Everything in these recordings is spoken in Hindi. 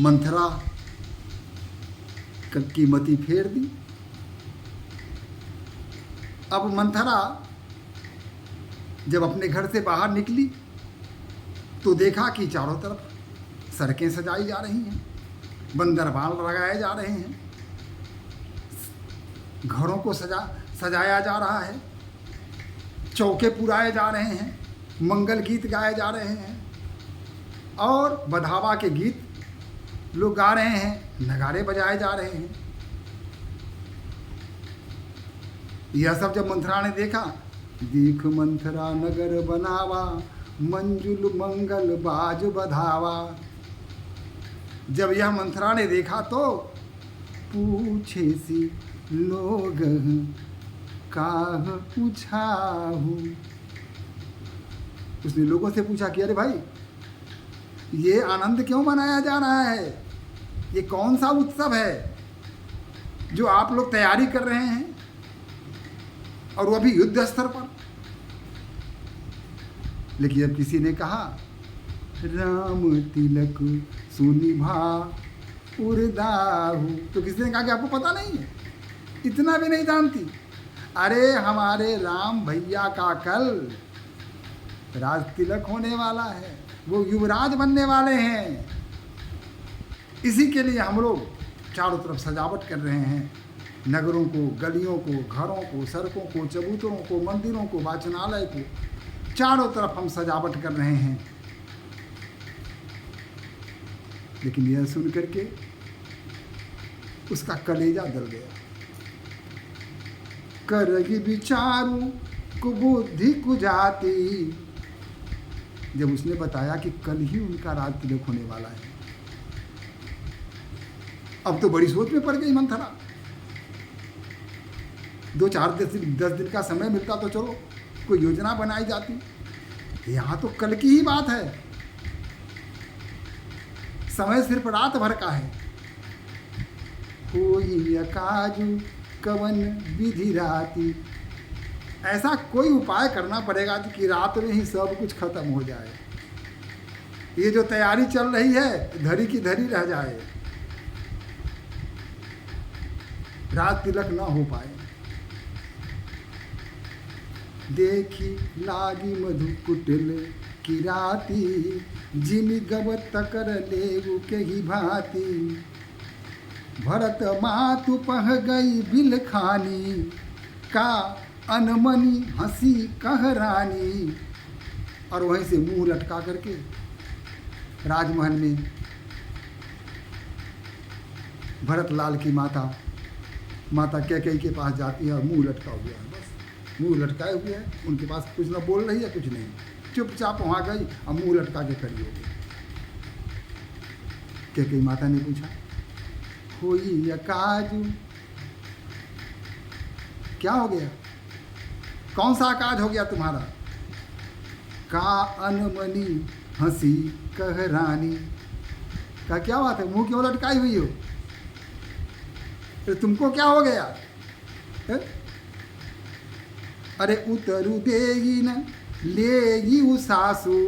मंथरा की मति फेर दी। अब मंथरा जब अपने घर से बाहर निकली तो देखा कि चारों तरफ सड़कें सजाई जा रही हैं, बंदरबाल लगाए जा रहे हैं, घरों को सजाया जा रहा है, चौके पुराए जा रहे हैं, मंगल गीत गाए जा रहे हैं और बधावा के गीत लोग गा रहे हैं, नगाड़े बजाए जा रहे हैं। यह सब जब मंथरा ने देखा, दीख मंथरा नगर बनावा, मंजुल मंगल बाज बधावा। जब यह मंथरा ने देखा तो पूछे सी लोग काह पूछाहू। उसने लोगों से पूछा कि अरे भाई, ये आनंद क्यों मनाया जा रहा है? ये कौन सा उत्सव है जो आप लोग तैयारी कर रहे हैं और वो भी युद्ध स्तर पर? लेकिन जब किसी ने कहा राम तिलक सुनिभा उर्दाहू, तो किसी ने कहा कि आपको पता नहीं है, इतना भी नहीं जानती। अरे हमारे राम भैया का कल राज तिलक होने वाला है, वो युवराज बनने वाले हैं। इसी के लिए हम लोग चारों तरफ सजावट कर रहे हैं, नगरों को, गलियों को, घरों को, सड़कों को, चबूतरों को, मंदिरों को, वाचनालय को, चारों तरफ हम सजावट कर रहे हैं। लेकिन यह सुन करके उसका कलेजा दल गया। करगी विचारू कुबुद्धि कुजाती। जब उसने बताया कि कल ही उनका राज तिलक होने वाला है, अब तो बड़ी सोच में पड़ गई मंथरा। 2-4 10 दिन का समय मिलता तो चलो कोई योजना बनाई जाती, यहाँ तो कल की ही बात है, समय सिर्फ रात भर का है। कोई अकाजू कवन विधि राती। ऐसा कोई उपाय करना पड़ेगा कि रात में ही सब कुछ खत्म हो जाए, ये जो तैयारी चल रही है धरी की धरी रह जाए, राज तिलक ना हो पाए। देखी लागी मधु कुटिल की राती, जिन गवत कर लेगु के ही भांति। भरत मातु पह गई बिल खानी, का अनमनी हंसी कह रानी। और वहीं से मुंह लटका करके राजमहल में भरत लाल की माता कैकेयी के पास जाती है और मुंह लटका हुआ है, बस मुंह लटकाए हुए है, उनके पास कुछ ना बोल रही है, कुछ नहीं, चुपचाप वहाँ गई और मुंह लटका के खड़ी हो गई। कैकेयी माता ने पूछा, कोई अकाजू, क्या हो गया, कौन सा अकाज हो गया तुम्हारा? का अनमनी हंसी कह रानी। का क्या बात है, मुंह क्यों लटकाई हुई हो? तो तुमको क्या हो गया है? अरे उतरु देगी न लेगी सासू,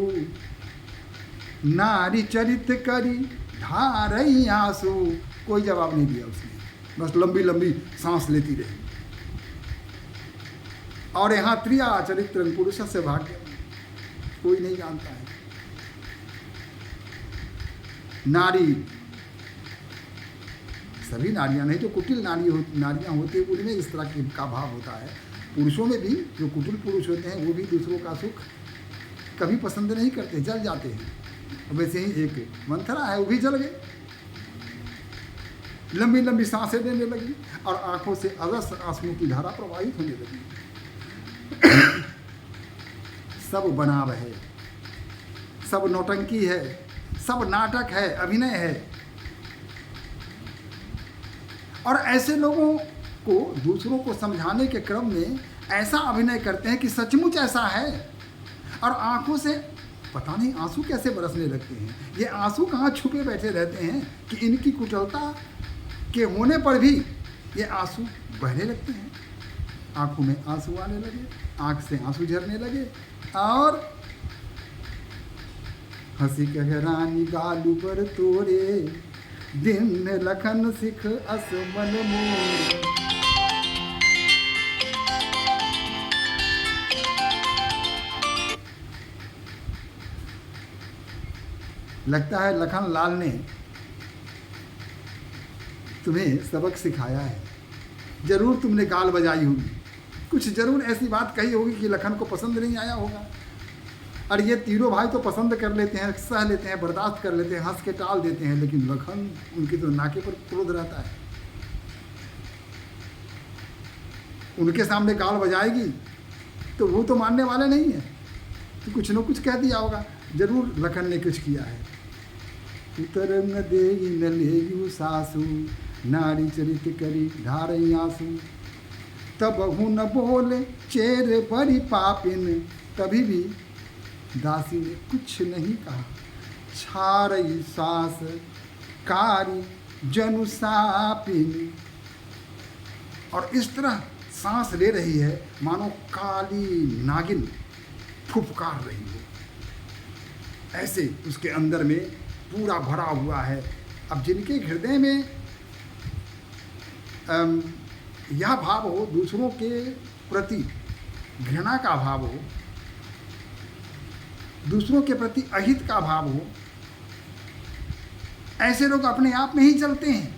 नारी चरित करी धारई आंसू। कोई जवाब नहीं दिया उसने, बस लंबी लंबी सांस लेती रही। और यहाँ त्रिया चरित्र पुरुष से भाग्य कोई नहीं जानता है। नारी, सभी नारियां नहीं, जो कुटिल नारियां होती हैं उनमें इस तरह का भाव होता है। पुरुषों में भी जो कुटिल पुरुष होते हैं वो भी दूसरों का सुख कभी पसंद नहीं करते, जल जाते हैं। वैसे ही एक मंथरा है, वो भी जल गए, लंबी लंबी सांसें देने लगी और आंखों से अगस आंसुओं की धारा प्रवाहित होने लगी। सब बनाव है, सब नौटंकी है, सब नाटक है, अभिनय है। और ऐसे लोगों को दूसरों को समझाने के क्रम में ऐसा अभिनय करते हैं कि सचमुच ऐसा है, और आंखों से पता नहीं आंसू कैसे बरसने लगते हैं। ये आंसू कहाँ छुपे बैठे रहते हैं कि इनकी कुटिलता के होने पर भी ये आंसू बहने लगते हैं। आंखों में आंसू आने लगे, आंख से आंसू झरने लगे, और हंसी कह रानी गालू पर तोड़े दिन लखन सिख अस मन मोर। लगता है लखन लाल ने तुम्हें सबक सिखाया है, जरूर तुमने गाल बजाई होगी, कुछ जरूर ऐसी बात कही होगी कि लखन को पसंद नहीं आया होगा। और ये तीनों भाई तो पसंद कर लेते हैं, सह लेते हैं, बर्दाश्त कर लेते हैं, हंस के टाल देते हैं, लेकिन लखन उनकी तो नाके पर क्रोध रहता है। उनके सामने गाल बजाएगी तो वो तो मानने वाले नहीं है, तो कुछ न कुछ कह दिया होगा, जरूर लखन ने कुछ किया है। उतर न दे न ले सासू, नारी चरित करी ढारई आंसू, तब हूँ न बोले चेर बड़ी पापिन, तभी भी दासी ने कुछ नहीं कहा। छारई सास कारी जनु सापिन, और इस तरह सांस ले रही है मानो काली नागिन फुफकार रही हो, ऐसे उसके अंदर में पूरा भरा हुआ है। अब जिनके हृदय में यह भाव हो, दूसरों के प्रति घृणा का भाव हो, दूसरों के प्रति अहित का भाव हो, ऐसे लोग अपने आप में ही चलते हैं।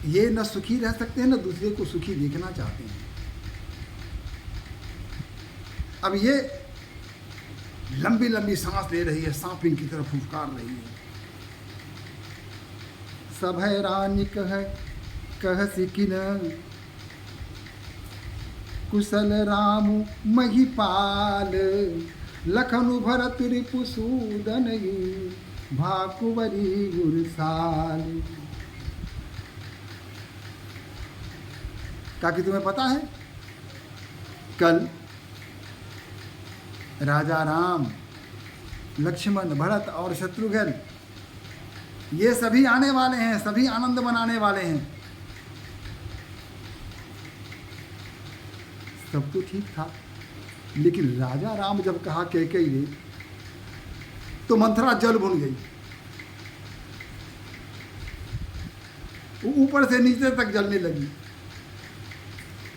ये न सुखी रह सकते हैं, न दूसरे को सुखी देखना चाहते हैं। अब ये लंबी लंबी सांस ले रही है, सांपिन की तरफ फुफकार रही है। सब है रानी कह सिकिन, कुशल राम महिपाल, लखनु भरत रिपुसूदन, भाकुवरी गुरसाल। ताकि तुम्हें पता है कल राजा राम, लक्ष्मण, भरत और शत्रुघ्न ये सभी आने वाले हैं, सभी आनंद मनाने वाले हैं। सब तो ठीक था, लेकिन राजा राम जब कहा कैकेयी ने, तो मंथरा जल भुन गई, वो ऊपर से नीचे तक जलने लगी।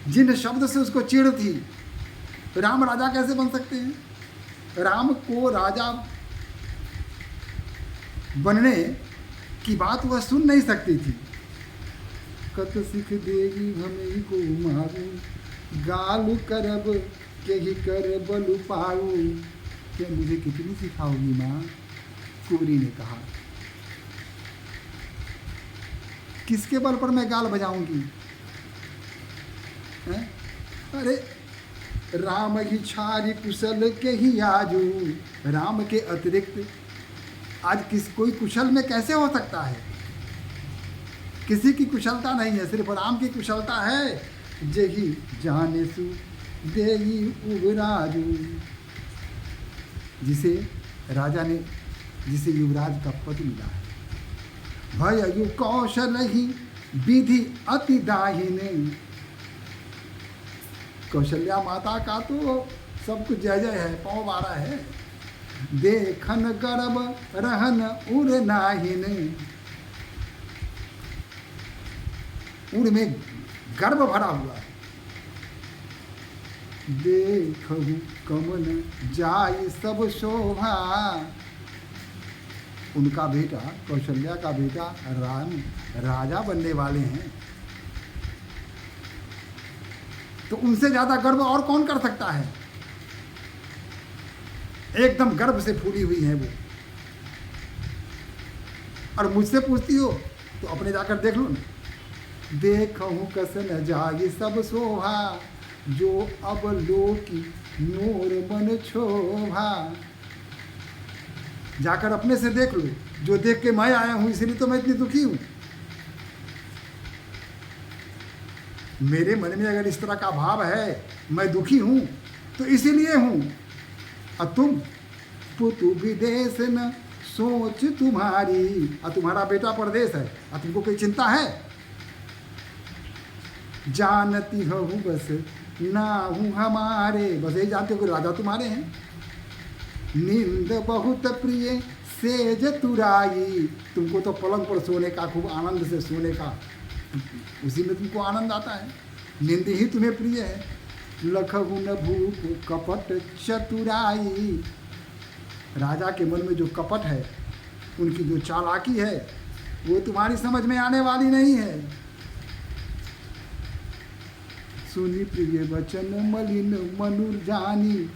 जिन शब्द से उसको चिढ़ थी, राम राजा कैसे बन सकते हैं? राम को राजा बनने की बात वह सुन नहीं सकती थी। कत सिख देगी हमें को मारू, गाल करब के ही कर बलु पाऊ। क्या मुझे कितनी सिखाओगी माँ? कुंवरी ने कहा। किसके बल पर मैं गाल बजाऊंगी? अरे राम ही छारी कुशल के ही आजू, राम के अतिरिक्त आज कोई कुशल में कैसे हो सकता है? किसी की कुशलता नहीं है, सिर्फ राम की कुशलता है। जेही जाने सु देही उबराजू, जिसे राजा ने, जिसे युवराज का पद मिला है। भय यु कौशल ही विधि अति दाहिने, कौशल्या माता का तो सब कुछ जय जय है, पाँव बारा है। देखन गर्भ रहन उड़ नाहिन, उड़ में गर्भ भरा हुआ है। देखहु कमन जाई सब शोभा, उनका बेटा, कौशल्या का बेटा राम राजा बनने वाले हैं, तो उनसे ज्यादा गर्व और कौन कर सकता है? एकदम गर्व से फूली हुई है वो। और मुझसे पूछती हो तो अपने जाकर देख लो ना। देखहु कस न जागी सब शोभा, जो अब लोकी नूर बन शोभा। जाकर अपने से देख लो, जो देख के मैं आया हूं, इसलिए तो मैं इतनी दुखी हूं। मेरे मन में अगर इस तरह का भाव है, मैं दुखी हूं, तो इसीलिए हूं। और तुम पुतु विदेश न सोच तुम्हारी, और तुम्हारा बेटा परदेश है, और तुमको कोई चिंता है? जानती हूँ बस ना हूँ हमारे, बस यही जानते हो कि राजा तुम्हारे हैं। नींद बहुत प्रिय सेज तुराई, तुमको तो पलंग पर सोने का, खूब आनंद से सोने का, उसी में तुमको आनंद आता है, नींद ही तुम्हें प्रिय है। लखहु न भूप कपट चतुराई, राजा के मन में जो कपट है, उनकी जो चालाकी है, वो तुम्हारी समझ में आने वाली नहीं है। सुनी प्रिय वचन मलिन मनुर जानी,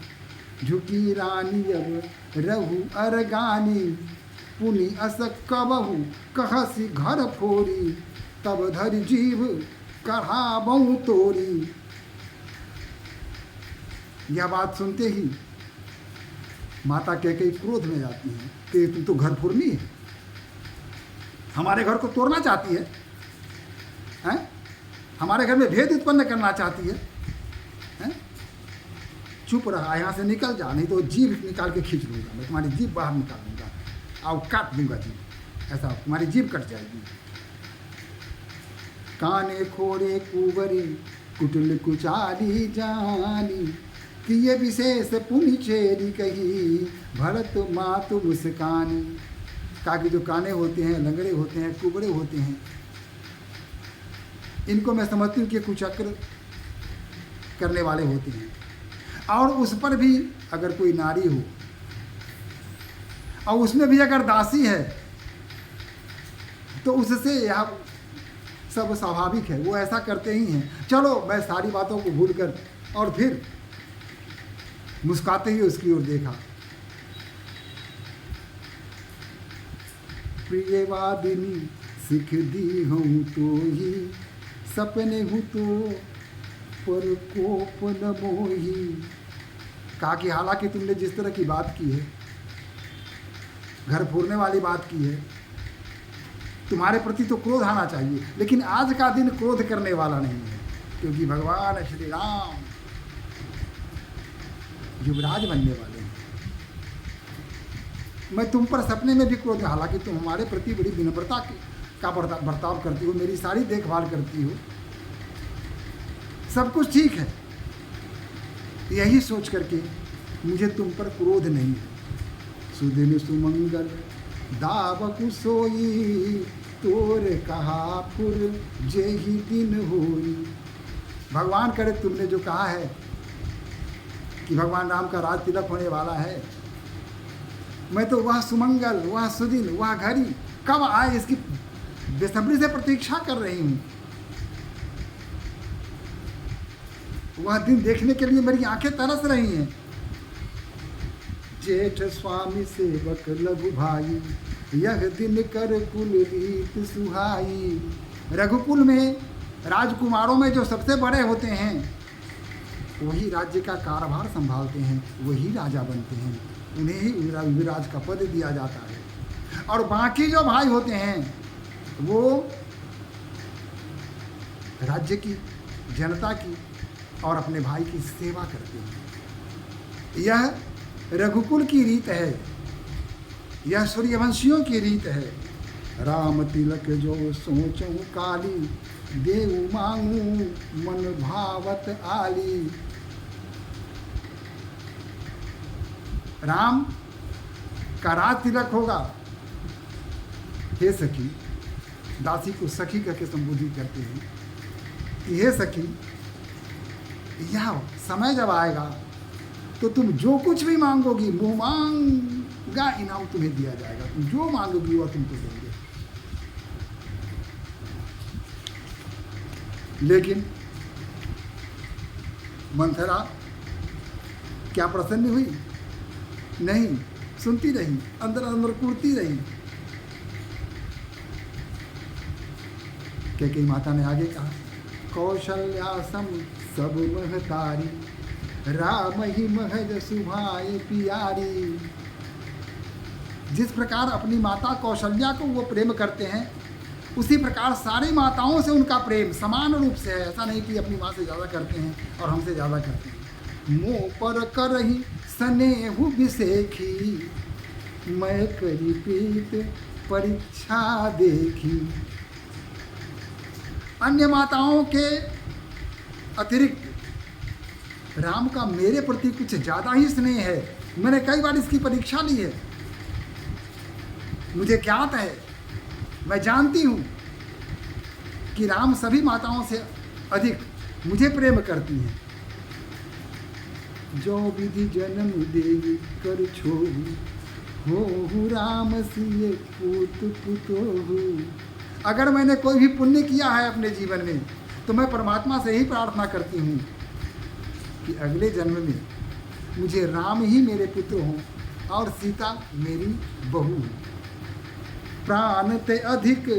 झुकी रानी अब रहु अरगानी, पुनि अस कबहु कहसी घर फोरी, तब धरि जीव कढ़ाबहु तोरी। यह बात सुनते ही माता कैकेयी क्रोध में जाती है कि तुम तो घर फोड़नी है, हमारे घर को तोड़ना चाहती है, हैं? हमारे घर में भेद उत्पन्न करना चाहती है, हैं? चुप रहा, यहाँ से निकल जा, नहीं तो जीभ निकाल के खींच लूँगा, मैं तुम्हारी जीभ बाहर निकाल दूँगा और काट दूँगा जीभ, ऐसा तुम्हारी जीभ कट जाएगी। काने खोरे कुबरी कुटिल कुचाली जानी, कि ये विशेष पुनि चेरी कही, भरत मातु मुस्कानी। कहा कि जो काने होते हैं, लंगड़े होते हैं, कुबड़े होते हैं, इनको मैं समझती हूँ कि कुचक्र करने वाले होते हैं, और उस पर भी अगर कोई नारी हो और उसमें भी अगर दासी है, तो उससे यह सब स्वाभाविक है, वो ऐसा करते ही हैं। चलो, मैं सारी बातों को भूलकर और फिर मुस्कुराते ही उसकी ओर देखा। प्रियवादिनी सिख दी हूँ तो ही, सपने हूँ तो पर कोप न मोही। कहा कि हालांकि तुमने जिस तरह की बात की है, घर फोड़ने वाली बात की है, तुम्हारे प्रति तो क्रोध आना चाहिए, लेकिन आज का दिन क्रोध करने वाला नहीं है, क्योंकि भगवान श्री राम युवराज बनने वाले हैं। मैं तुम पर सपने में भी क्रोध, हालांकि तुम हमारे प्रति बड़ी विनम्रता का बर्ताव करती हो, मेरी सारी देखभाल करती हो, सब कुछ ठीक है, यही सोच करके मुझे तुम पर क्रोध नहीं है। सुदिन सुमंगल दावकु सोई, तोर कहा पुर जेहि दिन होई। भगवान करे तुमने जो कहा है कि भगवान राम का राज तिलक होने वाला है, मैं तो वह सुमंगल, वह सुदिन, वह घड़ी कब आए इसकी बेसब्री से प्रतीक्षा कर रही हूँ। वह दिन देखने के लिए मेरी आंखें तरस रही हैं। जेठ स्वामी सेवक लघु भाई, यह दिन कर कुल रीत सुहाई। रघुकुल में राजकुमारों में जो सबसे बड़े होते हैं, वही राज्य का कारभार संभालते हैं, वही राजा बनते हैं, उन्हें ही युवराज का पद दिया जाता है। और बाकी जो भाई होते हैं, वो राज्य की, जनता की और अपने भाई की सेवा करते हैं। यह रघुकुल की रीत है, यह सूर्यवंशियों की रीत है। राम तिलक जो सोचूं काली, देव मांगू मन भावत आली। राम का राज तिलक होगा। हे सखी, दासी को सखी करके संबोधित करते हैं कि हे सखी, यह समय जब आएगा तो तुम जो कुछ भी मांगोगी, मुँह मांगा इनाम तुम्हें दिया जाएगा, तुम जो मांगोगी वह तुमको देंगे। लेकिन मंथरा क्या प्रसन्न हुई? नहीं, सुनती रही, अंदर अंदर कूदती रही। कैकेयी माता ने आगे कहा, कौशल्या सम सब महतारी, राम ही महज सुभाए पियारी। जिस प्रकार अपनी माता कौशल्या को वो प्रेम करते हैं, उसी प्रकार सारी माताओं से उनका प्रेम समान रूप से है। ऐसा नहीं कि अपनी माँ से ज़्यादा करते हैं और हमसे ज़्यादा करते हैं। मुँह पर करही स्नेहु बिसेखी, मैं करी प्रीत परीक्षा देखी। अन्य माताओं के अतिरिक्त राम का मेरे प्रति कुछ ज़्यादा ही स्नेह है, मैंने कई बार इसकी परीक्षा ली है। मुझे ज्ञात है, मैं जानती हूँ कि राम सभी माताओं से अधिक मुझे प्रेम करती हैं। जो विधि जन्म देगी कर छोड़ू, हो राम सिए पूत पुतोहु। अगर मैंने कोई भी पुण्य किया है अपने जीवन में, तो मैं परमात्मा से ही प्रार्थना करती हूँ कि अगले जन्म में मुझे राम ही मेरे पुत्र हों और सीता मेरी बहू हो। प्राण ते अधिक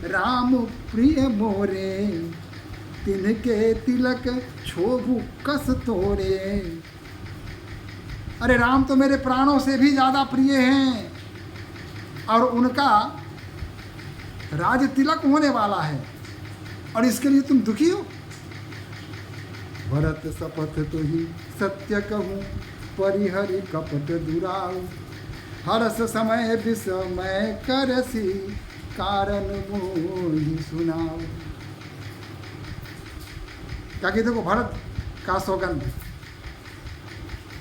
राम प्रिय मोरे, तिनके तिलक छोभु कस तोरे। अरे राम तो मेरे प्राणों से भी ज़्यादा प्रिय हैं और उनका राज तिलक होने वाला है, और इसके लिए तुम दुखी हो। भरत शपथ तो ही सत्य कहूँ, परिहरि कपट दुराऊ। हरस समय विषमय करसी, कारण मोहि सुनाओ। क्या कहते देखो भरत का सौगंध,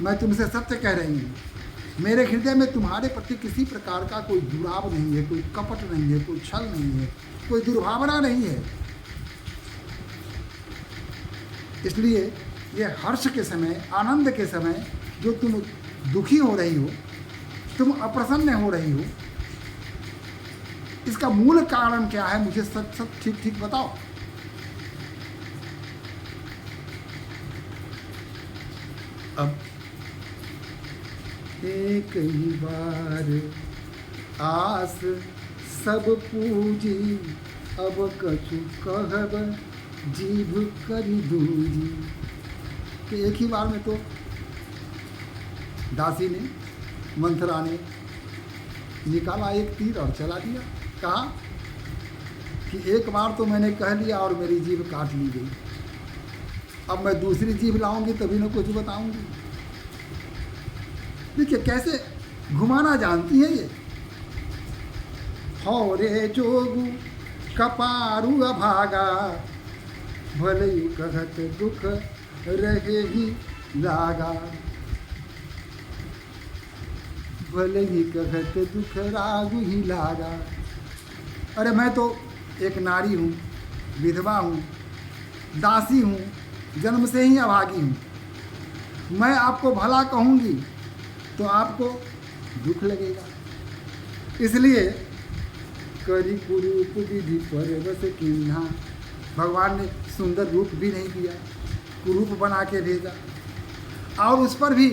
मैं तुमसे सत्य कह रही हूँ, मेरे हृदय में तुम्हारे प्रति किसी प्रकार का कोई दुराव नहीं है, कोई कपट नहीं है, कोई छल नहीं है, कोई दुर्भावना नहीं है। इसलिए ये हर्ष के समय, आनंद के समय जो तुम दुखी हो रही हो, तुम अप्रसन्न हो रही हो, इसका मूल कारण क्या है? मुझे सच सच ठीक ठीक बताओ। अब एक ही बार आस सब पूजी, अब कछु कहब जीभ करी दूजी। कि एक ही बार में तो दासी ने, मंथरा ने निकाला एक तीर और चला दिया। कहा कि एक बार तो मैंने कह लिया और मेरी जीभ काट ली गई, अब मैं दूसरी जीभ लाऊंगी तभी ना कुछ बताऊंगी। देखिए कैसे घुमाना जानती है ये। हो रे जोगु कपारू अभागा, भले ही कहत दुख रहे ही लागा। भले ही कहत दुख रागु ही लागा। अरे मैं तो एक नारी हूँ, विधवा हूँ, दासी हूँ, जन्म से ही अभागी हूँ। मैं आपको भला कहूँगी तो आपको दुख लगेगा। इसलिए करी कुरूप विधि पर बस किन्हा। भगवान ने सुंदर रूप भी नहीं दिया, कुरूप बना के भेजा और उस पर भी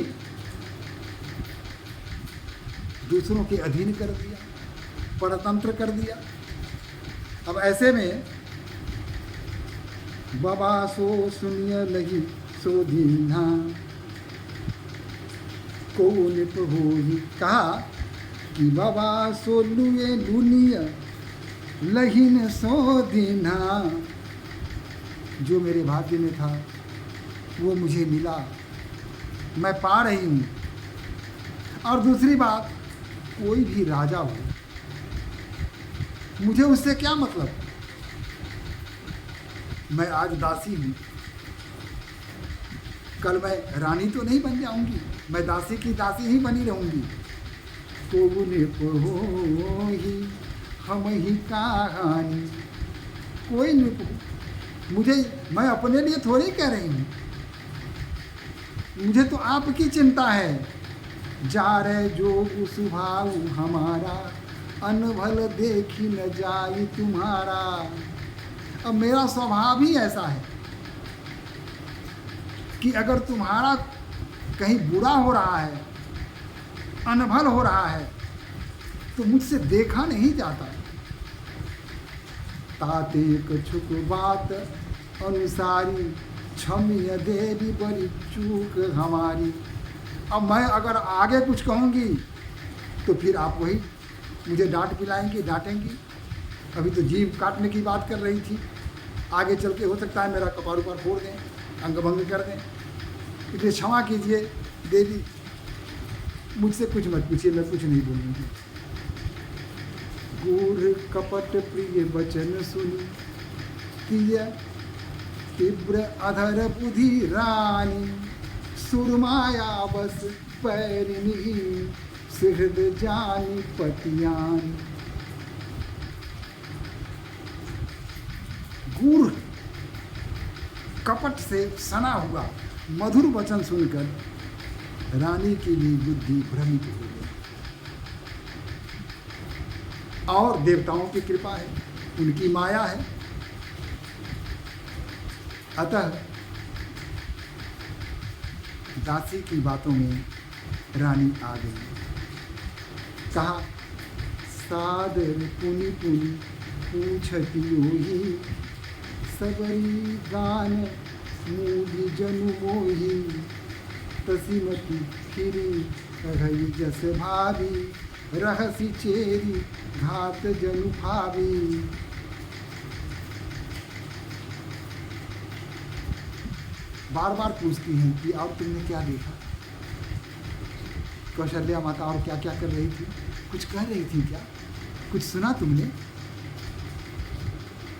दूसरों के अधीन कर दिया, परतंत्र कर दिया। अब ऐसे में बाबा सो सुनिय लगी सो दीन्हा, को निप होही। कहा कि बाबा सो लुए लुनिय लहीन सो दीन्हा। जो मेरे भाग्य में था वो मुझे मिला, मैं पा रही हूँ। और दूसरी बात, कोई भी राजा हो, मुझे उससे क्या मतलब। मैं आज दासी हूँ, कल मैं रानी तो नहीं बन जाऊंगी, मैं दासी की दासी ही बनी रहूंगी। को ने ही हम ही कहानी, कोई नहीं। मुझे, मैं अपने लिए थोड़ी कह रही हूँ, मुझे तो आपकी चिंता है। जा रहे जोग सुभाव हमारा, अनभल देखी न जाई तुम्हारा। अब मेरा स्वभाव ही ऐसा है कि अगर तुम्हारा कहीं बुरा हो रहा है, अनभल हो रहा है, तो मुझसे देखा नहीं जाता। ताते कछुक बात अनुसारी, क्षम्य देवी बड़ी चूक हमारी। अब मैं अगर आगे कुछ कहूँगी तो फिर आप वही मुझे डांट पिलाएंगी, डांटेंगी। अभी तो जीभ काटने की बात कर रही थी, आगे चल के हो सकता है मेरा कपार उपार फोड़ दें, अंग भंग कर दें। इसलिए क्षमा कीजिए देवी, मुझसे कुछ मत पूछिए, मैं कुछ नहीं बोलूँगी। गूढ़ कपट प्रिय वचन सुनी, किया तीव्र अधर बुद्धि रानी। सुरमाया बस पैरिणी सुहृद जानी पतियान। गूढ़ कपट से सना हुआ मधुर वचन सुनकर रानी की भी बुद्धि भ्रमित हो गई। और देवताओं की कृपा है, उनकी माया है। अतः दासी की बातों में रानी आ गई। कहा, सादर पुनि पुनि पूछती हुई, सबरी गान मूढ़ी जनु मोही, तसीमती फिरी रही जस भाभी, रहसी चेरी घात जनु भावी। बार बार पूछती हैं कि और तुमने क्या देखा? कौशल्या माता और क्या क्या कर रही थी? कुछ कह रही थी क्या? कुछ सुना तुमने?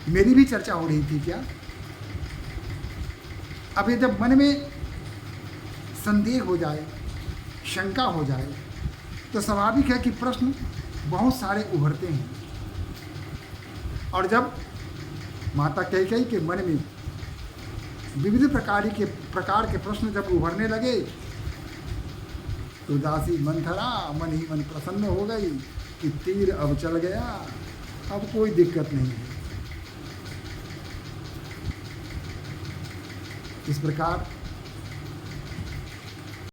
मेरी भी चर्चा हो रही थी क्या? अब ये जब मन में संदेह हो जाए, शंका हो जाए, तो स्वाभाविक है कि प्रश्न बहुत सारे उभरते हैं। और जब माता कैकेयी के मन में विविध प्रकार के प्रश्न जब उभरने लगे, तो दासी मंथरा मन ही मन प्रसन्न हो गई कि तीर अब चल गया, अब कोई दिक्कत नहीं है। इस प्रकार